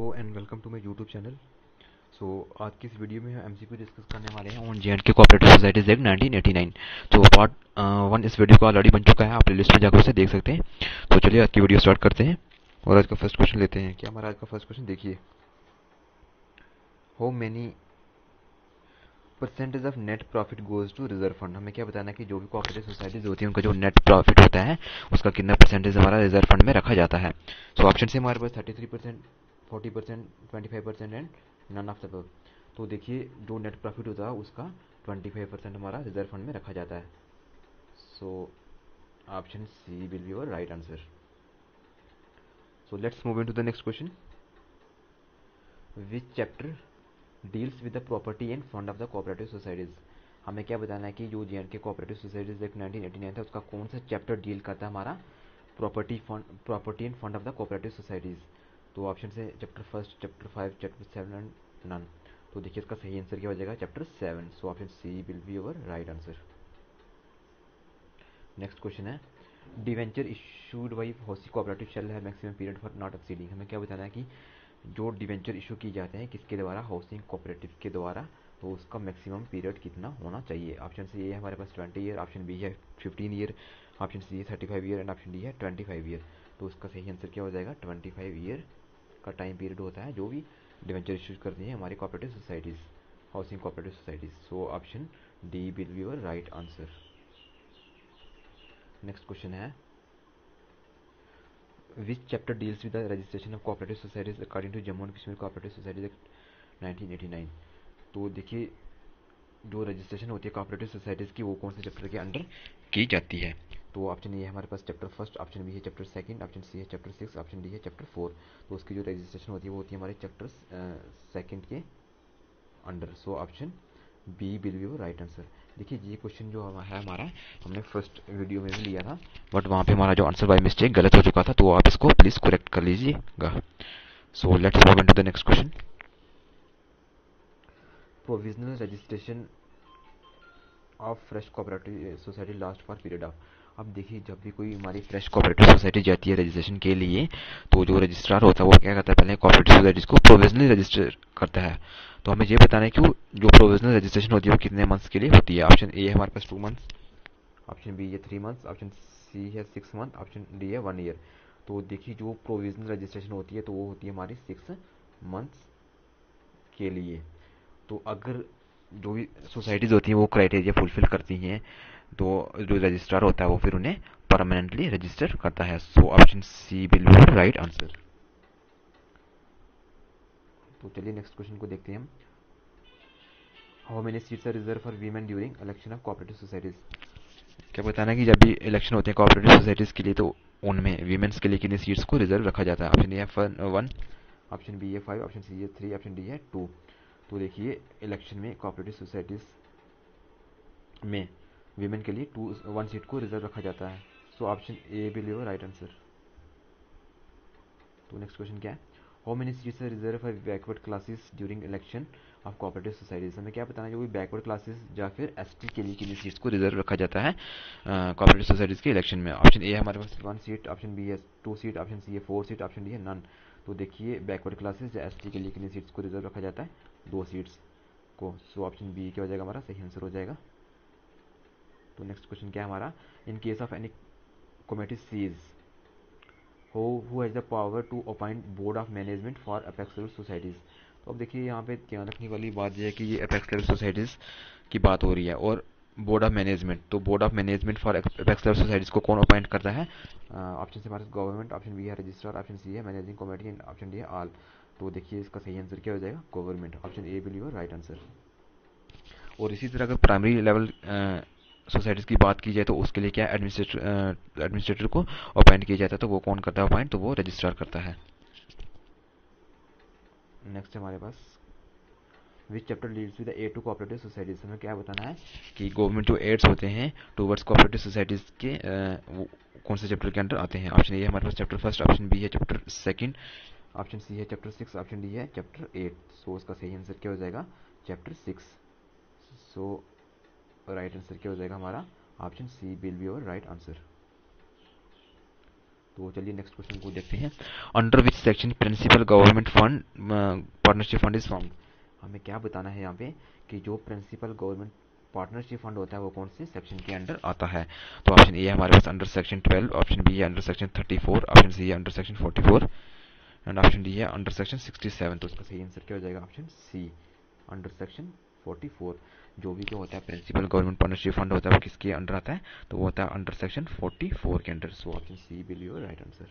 Hello and welcome to my YouTube channel. आज की इस वीडियो में हम एमसीक्यू डिस्कस करने वाले हैं on J&K cooperative societies act 1989। Part 1 इस वीडियो का ऑलरेडी बन चुका है, आप प्लेलिस्ट में जाकर उसे देख सकते हैं। तो चलिए आज की वीडियो स्टार्ट करते हैं और आज का फर्स्ट क्वेश्चन लेते हैं। क्या हमारा आज का फर्स्ट क्वेश्चन देखिए, how many percentage of net profit goes to reserve fund. हमें क्या बताना है कि जो भी कोऑपरेटिव सोसाइटीज होती है उनका जो नेट प्रॉफिट होता है उसका कितना परसेंटेज हमारा रिजर्व फंड में रखा जाता है। ऑप्शन से हमारे पास 33%, 40%, 25% and none of the above. तो देखिए जो नेट प्रॉफिट होता है उसका 25% हमारा रिजर्व फंड में रखा जाता है। Option C will be your right answer. Let's move in to the next question. Which chapter deals with the property and fund of the cooperative societies. हमें क्या बताना है कि जो जेएंडके कोऑपरेटिव सोसाइटीज एक्ट 1989 था उसका कौन सा चैप्टर डील करता है हमारा property and fund of the cooperative societies. तो ऑप्शन है chapter first, chapter 5, chapter 7 and none. तो देखिए इसका सही आंसर क्या हो जाएगा, chapter 7। Option C will be your right answer. Next question है, डिवेंचर इशूड बाई हॉसी कोऑपरेटिव शेल है maximum period for not exceeding. हमें क्या बताना है कि जो डिवेंचर इशू की जाते हैं किसके द्वारा, हाउसिंग कोऑपरेटिव के द्वारा, तो उसका मैक्सिमम पीरियड कितना होना चाहिए। ऑप्शन सी है हमारे पास 20 ईयर, ऑप्शन बी है 15 ईयर, ऑप्शन सी है 35 ईयर एंड ऑप्शन डी है 25 ईयर। तो उसका सही आंसर क्या हो जाएगा, 25 ईयर का टाइम पीरियड होता है जो भी डिवेंचर इशू करती हैं हमारी cooperative societies, housing cooperative societies. Option D will be your right answer. Next question है, which chapter deals with the registration of cooperative societies according to Jammu and Kashmir cooperative societies act 1989। तो देखिए जो registration होती है cooperative societies की वो कौन से चैप्टर के अंडर की जाती है। तो ऑप्शन ए है हमारे पास चैप्टर फर्स्ट, ऑप्शन बी है चैप्टर सेकंड, ऑप्शन सी है चैप्टर 6, ऑप्शन डी है चैप्टर 4। तो उसकी जो रजिस्ट्रेशन होती है वो होती है हमारे चैप्टर सेकंड के under. Option B will be right answer. देखिए ये क्वेश्चन जो है हमारा हमने फर्स्ट वीडियो में भी लिया था, बट वहाँ पे हमारा जो आंसर बाय मिस्टेक गलत हो चुका था, तो आप इसको प्लीज करेक्ट कर लीजिएगा। Let's move into the next question. Provisional registration of fresh cooperative society last for period of. अब देखिए जब भी कोई हमारी फ्रेश कोऑपरेटिव सोसाइटी जाती है रजिस्ट्रेशन के लिए, तो जो रजिस्ट्रार होता है वो क्या करता है, पहले कोऑपरेटिव सोसाइटीज को प्रोविजनली रजिस्टर करता है। तो हमें ये बताना है कि जो प्रोविजनल रजिस्ट्रेशन होती है वो कितने मंथ्स के लिए होती है। ऑप्शन ए है हमारे पास 2 मंथ्स, ऑप्शन बी है 3 मंथ्स, ऑप्शन सी है 6 मंथ, ऑप्शन डी है 1 ईयर। तो देखिए जो प्रोविजनल रजिस्ट्रेशन होती है तो वो होती है हमारी 6 मंथ्स के लिए। तो अगर जो भी सोसाइटीज होती हैं वो क्राइटेरिया फुलफिल करती हैं तो जो रजिस्ट्रार होता है वो फिर उन्हें परमानेंटली रजिस्टर करता है। Option C will be right answer. तो चलिए नेक्स्ट क्वेश्चन को देखते हैं हम। How many seats are reserve for women during election of cooperative societies. क्या बताना है कि जब भी इलेक्शन होते हैं कोऑपरेटिव सोसाइटीज के लिए तो उनमें वीमेन्स के लिए कितनी सीट्स को रिजर्व रखा जाता है। ऑप्शन ए है 1, ऑप्शन बी है 5, ऑप्शन सी है 3, ऑप्शन डी है 2। तो देखिए इलेक्शन में कोऑपरेटिव सोसाइटीज में वीमेन के लिए 1 सीट को रिजर्व रखा जाता है। Option A will be right answer. तो नेक्स्ट क्वेश्चन क्या है, how many seats are reserve for backward classes during election of cooperative societies. हमें क्या बताना है जो भी बैकवर्ड क्लासेस या फिर एसटी के लिए कितनी सीट्स को रिजर्व रखा जाता है कोऑपरेटिव सोसाइटीज के इलेक्शन में। ऑप्शन ए हमारे पास 1 सीट, ऑप्शन बी है 2 सीट, ऑप्शन सी है 4 सीट, ऑप्शन डी है नन। तो देखिए बैकवर्ड क्लासेस या एसटी के लिए कितनी सीट्स को रिजर्व रखा जाता है, 2 सीट्स को। ऑप्शन बी क्या हो जाएगा हमारा सही आंसर हो जाएगा। तो नेक्स्ट क्वेश्चन क्या है हमारा, in case of any committee sees who has the power to appoint board of management for apex level societies। तो अब देखिए यहाँ पे ध्यान रखने वाली बात यह है कि ये अपेक्स लेवल सोसाइटीज की बात हो रही है और बोर्ड ऑफ मैनेजमेंट, तो board of management for apex level societies को कौन अपॉइंट करता है। ऑप्शन से हमारे गवर्नमेंट, ऑप्शन बी है रजिस्ट्रार, ऑप्शन सी है managing committee and option D है ऑल। तो देखिए इसका सही आंसर क्या हो जाएगा, government. Option A will be right answer. और इसी तरह अगर प्राइमरी लेवल सोसाइटीज की बात की जाए तो उसके लिए क्या एडमिनिस्ट्रेटर को अपॉइंट किया जाता है, तो वो कौन करता है अपॉइंट, तो वो रजिस्ट्रार करता है। नेक्स्ट हमारे पास which chapter leads with the aid to cooperative societies. हमें क्या बताना है कि गवर्नमेंट जो एड्स होते हैं टूवर्ड्स कोऑपरेटिव सोसाइटीज के वो कौन से चैप्टर के अंडर आते हैं। ऑप्शन ए है हमारे पास चैप्टर फर्स्ट, ऑप्शन बी है चैप्टर सेकंड, ऑप्शन सी है चैप्टर 6, ऑप्शन डी है चैप्टर 8। उसका सही आंसर क्या हो जाएगा, चैप्टर 6। राइट आंसर क्या हो जाएगा हमारा, option C will be your right answer. तो चलिए नेक्स्ट क्वेश्चन को देखते हैं। Under which section principal government fund partnership fund is formed. हमें क्या बताना है यहाँ पे कि जो प्रिंसिपल गवर्नमेंट पार्टनरशिप फंड होता है वो कौन से सेक्शन के अंडर आता है। तो ऑप्शन ए है हमारे पास अंडर सेक्शन 12, ऑप्शन बी है अंडर सेक्शन 34, ऑप्शन सी है under section 44 and option D है अंडर सेक्शन 67। तो इसका सही आंसर क्या हो जाएगा, ऑप्शन सी अंडर सेक्शन 44। जो भी जो होता है प्रिंसिपल गवर्नमेंट पार्टनरशिप फंड होता है वो किसके अंडर आता है, तो वो होता है अंडर सेक्शन 44 के under. So option C will be your right answer.